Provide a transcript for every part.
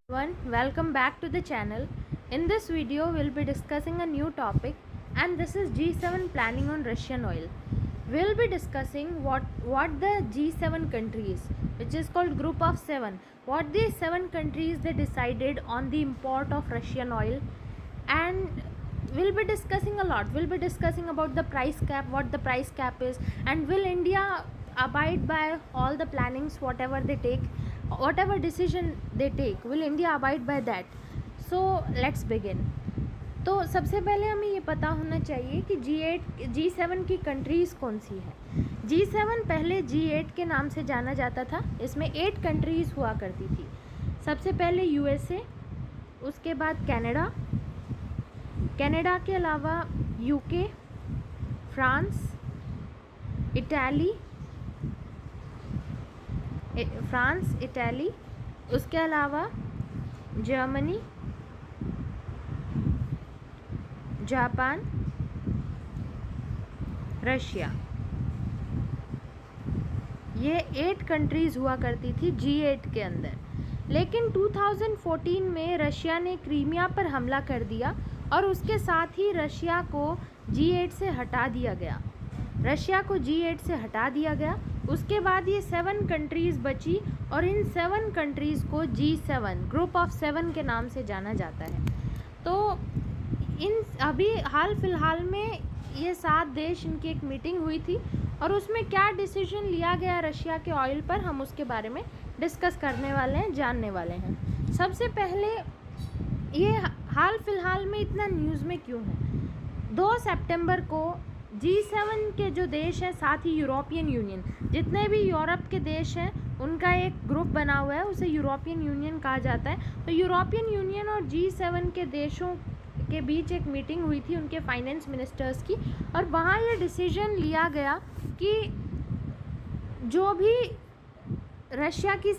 Welcome back to the channel. In this video we'll be discussing a new topic, and this is G7 planning on Russian oil. We'll be discussing what the G7 countries, which is called group of 7, what these 7 countries they decided on the import of Russian oil, and we'll be discussing a lot. We'll be discussing about the price cap, what the price cap is, and will India abide by all the plannings, whatever they take, whatever decision they take, will India abide by that? So let's begin. तो सबसे पहले हमें ये पता होना चाहिए कि G7 की कंट्रीज़ कौन सी है। G7 पहले G8 के नाम से जाना जाता था। इसमें 8 कंट्रीज़ हुआ करती थी। सबसे पहले USA, उसके बाद कनाडा के अलावा UK, फ्रांस, इटली, उसके अलावा जर्मनी, जापान, रशिया। ये 8 कंट्रीज़ हुआ करती थी G8 के अंदर। लेकिन 2014 में रशिया ने क्रीमिया पर हमला कर दिया और उसके साथ ही रशिया को G8 से हटा दिया गया। उसके बाद ये 7 कंट्रीज़ बची और इन 7 कंट्रीज़ को G7 ग्रुप ऑफ 7 के नाम से जाना जाता है। तो अभी हाल फिलहाल में ये 7 देश, इनकी एक मीटिंग हुई थी और उसमें क्या डिसीजन लिया गया रशिया के ऑयल पर, हम उसके बारे में डिस्कस करने वाले हैं, जानने वाले हैं। सबसे पहले ये हाल फिलहाल में इतना न्यूज़ में क्यों है? 2 सितंबर को G7 के जो देश हैं, साथ ही यूरोपियन यूनियन, जितने भी यूरोप के देश हैं उनका एक ग्रुप बना हुआ है, उसे यूरोपियन यूनियन कहा जाता है। तो यूरोपियन यूनियन और G7 के देशों के बीच एक मीटिंग हुई थी उनके फाइनेंस मिनिस्टर्स की, और वहाँ ये डिसीजन लिया गया कि जो भी रशिया की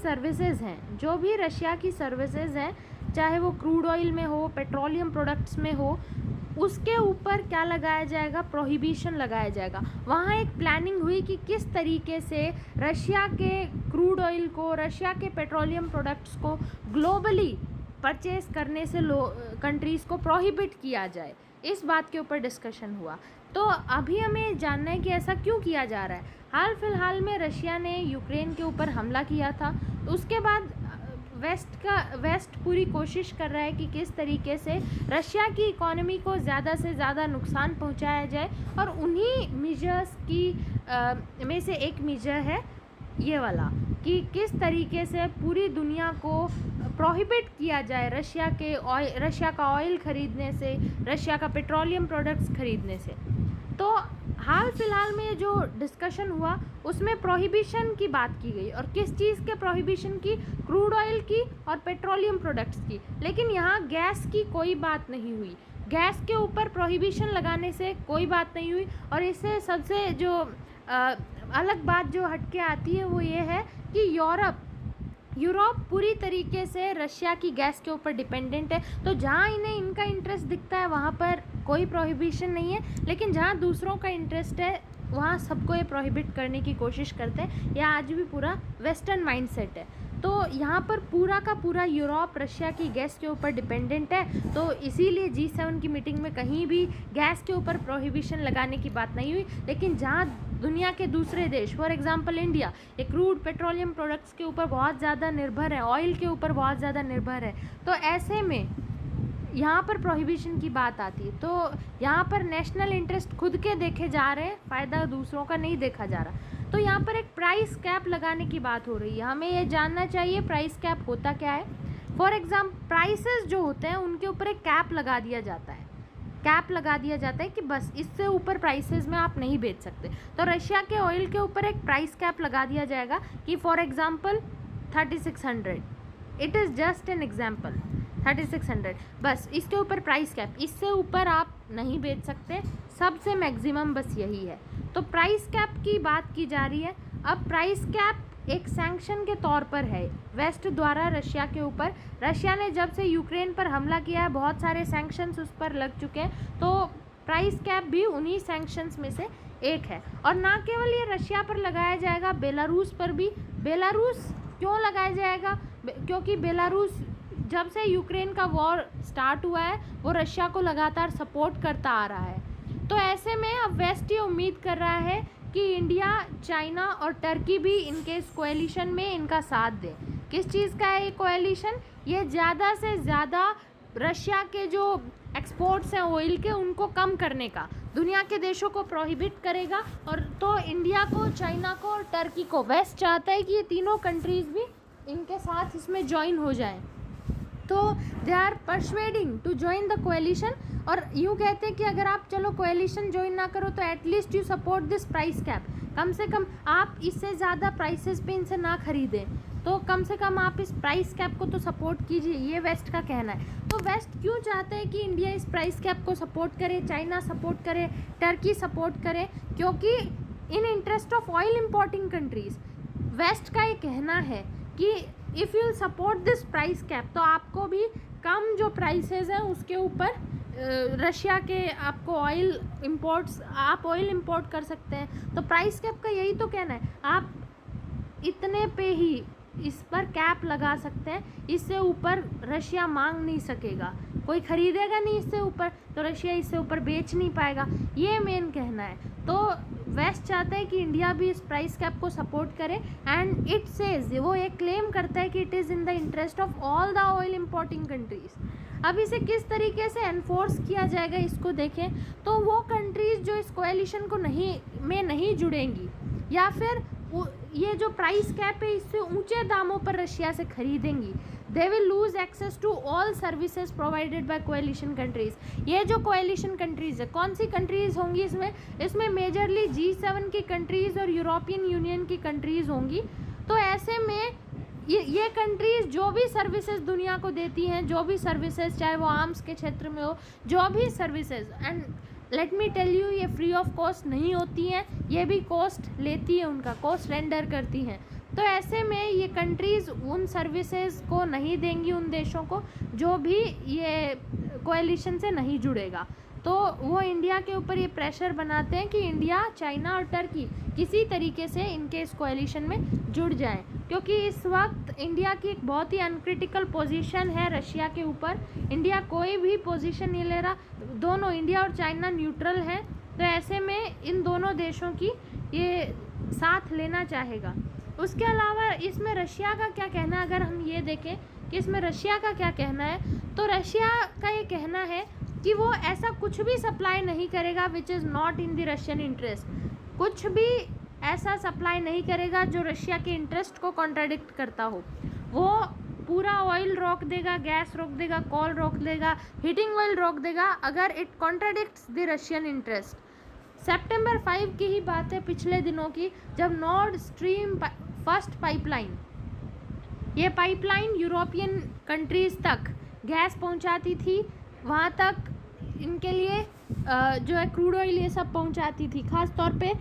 सर्विसेज हैं, चाहे वो क्रूड ऑयल में हो, पेट्रोलियम प्रोडक्ट्स में हो, उसके ऊपर क्या लगाया जाएगा? प्रोहिबिशन लगाया जाएगा। वहाँ एक प्लानिंग हुई कि किस तरीके से रशिया के क्रूड ऑयल को, रशिया के पेट्रोलियम प्रोडक्ट्स को ग्लोबली परचेज करने से कंट्रीज़ को प्रोहिबिट किया जाए। इस बात के ऊपर डिस्कशन हुआ। तो अभी हमें जानना है कि ऐसा क्यों किया जा रहा है। हाल फिलहाल में रशिया ने यूक्रेन के ऊपर हमला किया था, तो उसके बाद वेस्ट पूरी कोशिश कर रहा है कि किस तरीके से रशिया की इकोनॉमी को ज़्यादा से ज़्यादा नुकसान पहुंचाया जाए, और उन्हीं मेजर्स की में से एक मेजर है ये वाला कि किस तरीके से पूरी दुनिया को प्रोहिबिट किया जाए रशिया का ऑयल ख़रीदने से, रशिया का पेट्रोलियम प्रोडक्ट्स ख़रीदने से। तो हाल फिलहाल में जो डिस्कशन हुआ उसमें प्रोहिबिशन की बात की गई, और किस चीज़ के प्रोहिबिशन की? क्रूड ऑयल की और पेट्रोलियम प्रोडक्ट्स की। लेकिन यहाँ गैस की कोई बात नहीं हुई। गैस के ऊपर प्रोहिबिशन लगाने से कोई बात नहीं हुई। और इससे सबसे जो अलग बात जो हटके आती है वो ये है कि यूरोप पूरी तरीके से रशिया की गैस के ऊपर डिपेंडेंट है। तो जहाँ इन्हें इनका इंटरेस्ट दिखता है वहाँ पर कोई प्रोहिबिशन नहीं है, लेकिन जहाँ दूसरों का इंटरेस्ट है वहाँ सबको ये प्रोहिबिट करने की कोशिश करते हैं। यह आज भी पूरा वेस्टर्न माइंडसेट है। तो यहाँ पर पूरा का पूरा यूरोप रशिया की गैस के ऊपर डिपेंडेंट है। तो इसीलिए G7 की मीटिंग में कहीं भी गैस के ऊपर प्रोहिबिशन लगाने की बात नहीं हुई। लेकिन जहाँ दुनिया के दूसरे देश, फॉर एग्जांपल इंडिया, ये क्रूड पेट्रोलियम प्रोडक्ट्स के ऊपर बहुत ज़्यादा निर्भर है, ऑयल के ऊपर बहुत ज़्यादा निर्भर है, तो ऐसे में यहाँ पर प्रोहिबिशन की बात आती है। तो यहाँ पर नेशनल इंटरेस्ट खुद के देखे जा रहे हैं, फ़ायदा दूसरों का नहीं देखा जा रहा। तो यहाँ पर एक प्राइस कैप लगाने की बात हो रही है। हमें ये जानना चाहिए प्राइस कैप होता क्या है। फॉर एग्जाम्पल प्राइसेस जो होते हैं उनके ऊपर एक कैप लगा दिया जाता है कि बस इससे ऊपर प्राइसेस में आप नहीं बेच सकते। तो रशिया के ऑयल के ऊपर एक प्राइस कैप लगा दिया जाएगा कि for example 3600, it is just an example, 3600, बस इसके ऊपर प्राइस कैप, इससे ऊपर आप नहीं बेच सकते, सबसे मैक्सिमम बस यही है। तो प्राइस कैप की बात की जा रही है। अब प्राइस कैप एक सैंक्शन के तौर पर है वेस्ट द्वारा रशिया के ऊपर। रशिया ने जब से यूक्रेन पर हमला किया है बहुत सारे सैंक्शंस उस पर लग चुके हैं, तो प्राइस कैप भी उन्हीं सैंक्शंस में से एक है। और ना केवल ये रशिया पर लगाया जाएगा, बेलारूस पर भी। बेलारूस क्यों लगाया जाएगा? क्योंकि बेलारूस जब से यूक्रेन का वॉर स्टार्ट हुआ है वो रशिया को लगातार सपोर्ट करता आ रहा है। तो ऐसे में अब वेस्ट ये उम्मीद कर रहा है कि इंडिया, चाइना और टर्की भी इनके इस कोएलिशन में इनका साथ दे। किस चीज़ का है ये कोएलिशन? ये ज़्यादा से ज़्यादा रशिया के जो एक्सपोर्ट्स हैं ऑयल के उनको कम करने का, दुनिया के देशों को प्रोहिबिट करेगा। और तो इंडिया को, चाइना को और टर्की को वेस्ट चाहता है कि ये तीनों कंट्रीज़ भी इनके साथ इसमें ज्वाइन हो जाएं। तो they are persuading to join the coalition. और यूँ कहते हैं कि अगर आप चलो कोएलिशन ज्वाइन ना करो तो at least you support this price cap, कम से कम आप इससे ज़्यादा प्राइसेस पे इनसे ना खरीदें, तो कम से कम आप इस प्राइस कैप को तो सपोर्ट कीजिए, ये वेस्ट का कहना है। तो वेस्ट क्यों चाहते हैं कि इंडिया इस प्राइस कैप को सपोर्ट करे, चाइना सपोर्ट करे, टर्की सपोर्ट करे? क्योंकि in interest of oil importing countries west का ये कहना है कि if you support this price cap तो आपको भी कम जो प्राइसेस हैं उसके ऊपर रशिया के आपको ऑयल इंपोर्ट्स, आप ऑयल इंपोर्ट कर सकते हैं। तो प्राइस कैप का यही तो कहना है, आप इतने पे ही इस पर कैप लगा सकते हैं, इससे ऊपर रशिया मांग नहीं सकेगा, कोई खरीदेगा नहीं इससे ऊपर, तो रशिया इससे ऊपर बेच नहीं पाएगा, ये मेन कहना है। तो वेस्ट चाहता है कि इंडिया भी इस प्राइस कैप को सपोर्ट करे एंड इट सेज, वो एक क्लेम करता है कि it is in the interest of all the oil importing countries. अब इसे किस तरीके से एनफोर्स किया जाएगा इसको देखें। तो वो कंट्रीज़ जो इस कोएलिशन को नहीं जुड़ेंगी या फिर ये जो प्राइस कैप है इससे ऊंचे दामों पर रशिया से खरीदेंगी, they will lose access to all services provided by coalition countries. ये जो कोएलिशन कंट्रीज़ है, कौन सी कंट्रीज़ होंगी इसमें मेजरली G7 की कंट्रीज़ और यूरोपियन यूनियन की कंट्रीज़ होंगी। तो ऐसे में ये कंट्रीज़ जो भी सर्विसेज दुनिया को देती हैं, जो भी सर्विसेज, चाहे वो आर्म्स के क्षेत्र में हो, जो भी services, and let me tell you, ये फ्री ऑफ कॉस्ट नहीं होती हैं, ये भी कॉस्ट लेती है, उनका कॉस्ट रेंडर करती हैं। तो ऐसे में ये कंट्रीज़ उन सर्विसेज को नहीं देंगी उन देशों को जो भी ये कोएलिशन से नहीं जुड़ेगा। तो वो इंडिया के ऊपर ये प्रेशर बनाते हैं कि इंडिया, चाइना और टर्की किसी तरीके से इनके इस कोएलिशन में जुड़ जाएं, क्योंकि इस वक्त इंडिया की एक बहुत ही अनक्रिटिकल पोजीशन है रशिया के ऊपर। इंडिया कोई भी पोजीशन नहीं ले रहा, दोनों इंडिया और चाइना न्यूट्रल हैं। तो ऐसे में इन दोनों देशों की ये साथ लेना चाहेगा। उसके अलावा इसमें रशिया का क्या कहना है, अगर हम ये देखें कि इसमें रशिया का क्या कहना है, तो रशिया का ये कहना है कि वो ऐसा कुछ भी सप्लाई नहीं करेगा which is not in the Russian interest, कुछ भी ऐसा सप्लाई नहीं करेगा जो रशिया के इंटरेस्ट को कॉन्ट्राडिक्ट करता हो। वो पूरा ऑयल रोक देगा, गैस रोक देगा, कोल रोक देगा, हीटिंग ऑयल रोक देगा अगर it contradicts the Russian interest. सितंबर 5 की ही बात है, पिछले दिनों की, जब नॉर्ड स्ट्रीम फर्स्ट पाइपलाइन, ये पाइपलाइन यूरोपियन कंट्रीज़ तक गैस पहुंचाती थी, वहाँ तक इनके लिए जो है क्रूड ऑयल ये सब पहुंचाती थी, ख़ास तौर पे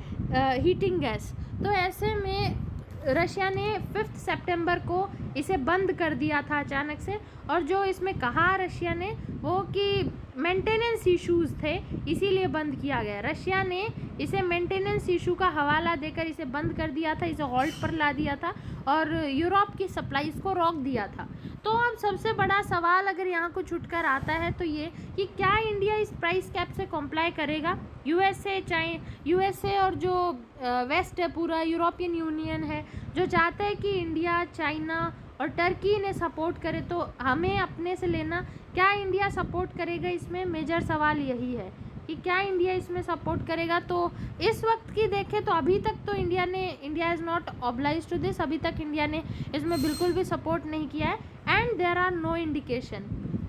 हीटिंग गैस। तो ऐसे में रशिया ने 5 सितंबर को इसे बंद कर दिया था अचानक से। और जो इसमें कहा रशिया ने वो कि मेंटेनेंस इश्यूज़ थे इसीलिए बंद किया गया। रशिया ने इसे मेंटेनेंस इशू का हवाला देकर इसे बंद कर दिया था, इसे हॉल्ट पर ला दिया था और यूरोप की सप्लाईज़ को रोक दिया था। तो अब सबसे बड़ा सवाल अगर यहाँ कुछ उठकर आता है तो ये कि क्या इंडिया इस प्राइस कैप से कॉम्प्लाई करेगा। यूएसए और जो वेस्ट है, पूरा यूरोपियन यूनियन है, जो चाहता है कि इंडिया, चाइना और टर्की ने सपोर्ट करे तो हमें अपने से लेना, क्या इंडिया सपोर्ट करेगा? इसमें मेजर सवाल यही है कि क्या इंडिया इसमें सपोर्ट करेगा। तो इस वक्त की देखें तो अभी तक तो India is not oblige to this, अभी तक इंडिया ने इसमें बिल्कुल भी सपोर्ट नहीं किया है। And there are no indication,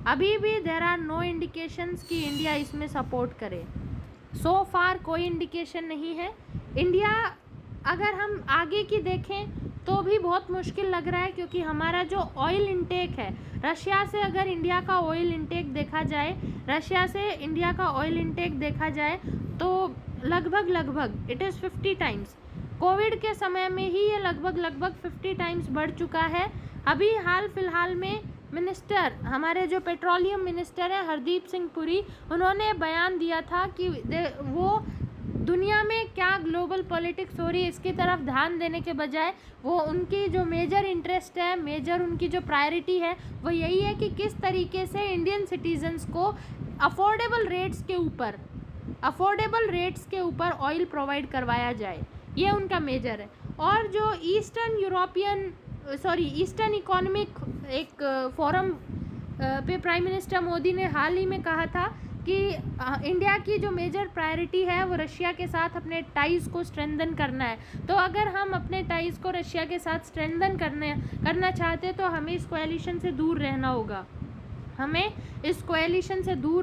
अभी भी देयर आर नो इंडिकेशंस कि इंडिया इसमें सपोर्ट करे। सो फार कोई इंडिकेशन नहीं है। इंडिया, अगर हम आगे की देखें तो भी बहुत मुश्किल लग रहा है, क्योंकि हमारा जो ऑयल इंटेक है, रशिया से अगर इंडिया का ऑयल इंटेक देखा जाए, रशिया से इंडिया का ऑयल इंटेक देखा जाए तो लगभग इट इज़ 50 टाइम्स। कोविड के समय में ही ये लगभग 50 टाइम्स बढ़ चुका है। अभी हाल फिलहाल में मिनिस्टर, हमारे जो पेट्रोलियम मिनिस्टर हैं हरदीप सिंह पुरी, उन्होंने बयान दिया था कि वो दुनिया में क्या ग्लोबल पॉलिटिक्स हो रही है इसकी तरफ ध्यान देने के बजाय वो उनकी जो मेजर इंटरेस्ट है, मेजर उनकी जो प्रायोरिटी है वो यही है कि किस तरीके से इंडियन सिटीजन्स को अफोर्डेबल रेट्स के ऊपर ऑयल प्रोवाइड करवाया जाए, ये उनका मेजर है। और जो ईस्टर्न इकोनॉमिक एक फोरम पे प्राइम मिनिस्टर मोदी ने हाल ही में कहा था कि इंडिया की जो मेजर प्रायोरिटी है वो रशिया के साथ अपने टाइज़ को स्ट्रेंथन करना है। तो अगर हम अपने टाइज़ को रशिया के साथ स्ट्रेंथन करना चाहते हैं तो हमें इस कोएलिशन से दूर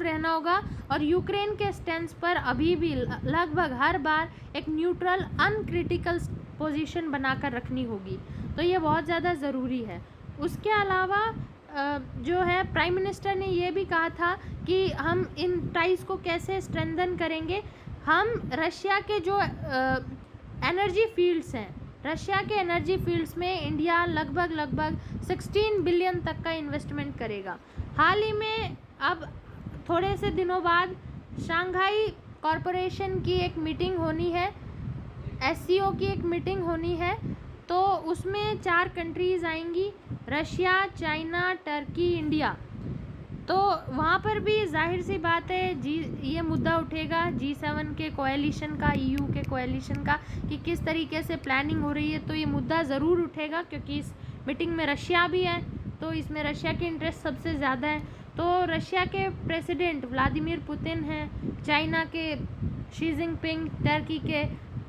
रहना होगा और यूक्रेन के स्टैंड पर अभी भी लगभग हर बार एक न्यूट्रल अनक्रिटिकल पोजीशन बनाकर रखनी होगी। तो ये बहुत ज़्यादा ज़रूरी है। उसके अलावा जो है प्राइम मिनिस्टर ने ये भी कहा था कि हम इन टाइज़ को कैसे स्ट्रेंथन करेंगे। हम रशिया के जो एनर्जी फील्ड्स में इंडिया लगभग 16 बिलियन तक का इन्वेस्टमेंट करेगा। हाल ही में अब थोड़े से दिनों बाद शंघाई कॉरपोरेशन की एक मीटिंग होनी है, SCO की एक मीटिंग होनी है। तो उसमें 4 कंट्रीज़ आएंगी, रशिया, चाइना, टर्की, इंडिया। तो वहाँ पर भी जाहिर सी बात है ये मुद्दा उठेगा G7 के कोएलिशन का, EU के कोएलिशन का, कि किस तरीके से प्लानिंग हो रही है। तो ये मुद्दा ज़रूर उठेगा क्योंकि इस मीटिंग में रशिया भी है, तो इसमें रशिया के इंटरेस्ट सबसे ज़्यादा है। तो रशिया के प्रेसिडेंट व्लादिमीर पुतिन हैं, चाइना के शी जिनपिंग, टर्की के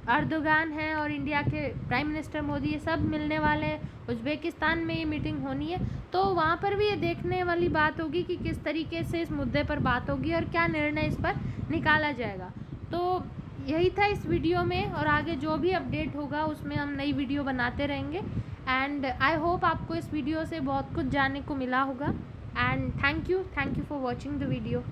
अर्दोगान हैं और इंडिया के प्राइम मिनिस्टर मोदी, ये सब मिलने वाले हैं। उज़्बेकिस्तान में ये मीटिंग होनी है। तो वहाँ पर भी ये देखने वाली बात होगी कि किस तरीके से इस मुद्दे पर बात होगी और क्या निर्णय इस पर निकाला जाएगा। तो यही था इस वीडियो में, और आगे जो भी अपडेट होगा उसमें हम नई वीडियो बनाते रहेंगे। एंड आई होप आपको इस वीडियो से बहुत कुछ जानने को मिला होगा। And thank you for watching the video.